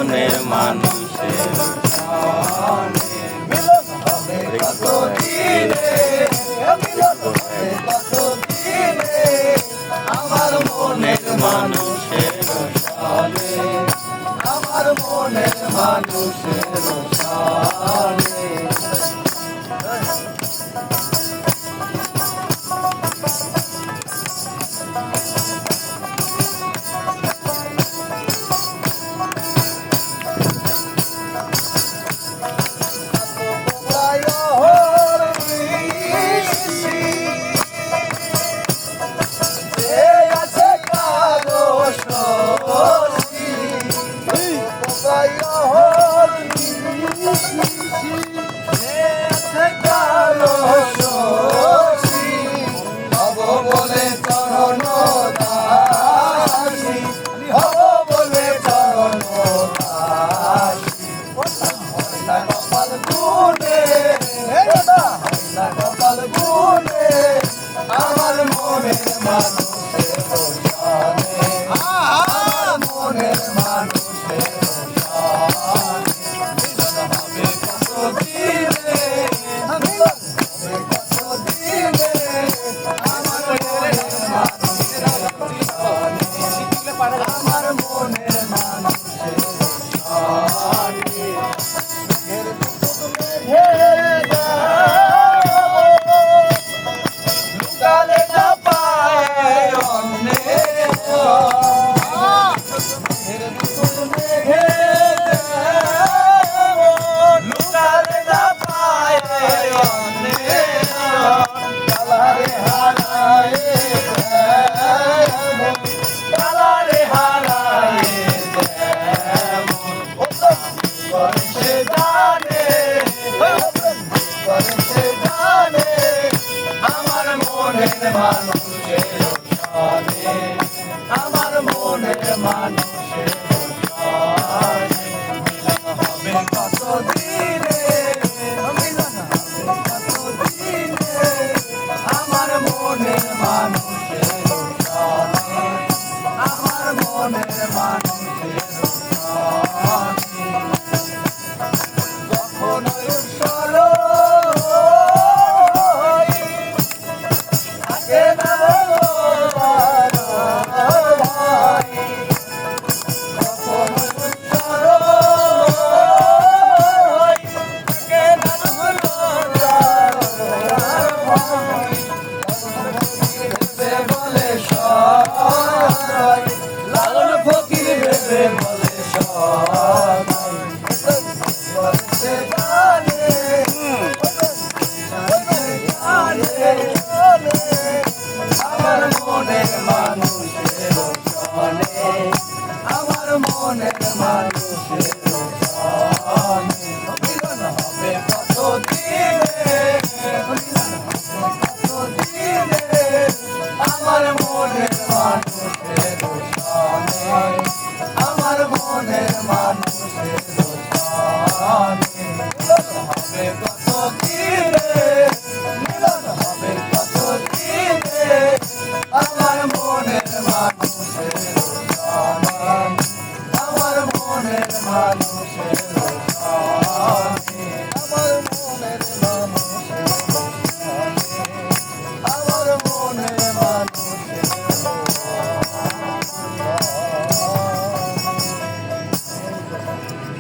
মনের মানুষের মিলন হবে কতদিনে, মিলন হবে কতদিনে, আমার মনের মানুষের সানে, আমার মনের মানুষের সানে। আমার মনের মানুষের সানে, আমার মনের মানুষের সানে, মিলন হবে কতদিনে, মিলন হবে কতদিনে, আমার মনের মানুষের সানে, আমার মনের মানুষের সানে। আমার মনের মানুষের সানে, আমার মনের মানুষের সানে, মিলন হবে কতদিনে, মিলন হবে কতদিনে, আমার মনের মানুষের সানে, আমার মনের মানুষের সানে। কখনো সরো লালন ফকির ভেবে বলে আমার মনের মানুষের সানে, আমার মনের মানুষের সানে, মিলন হবে কতদিনে, মিলন হবে কতদিনে, আমার মনের মানুষের সানে, আমার মনের মানুষের সানে, মিলন হবে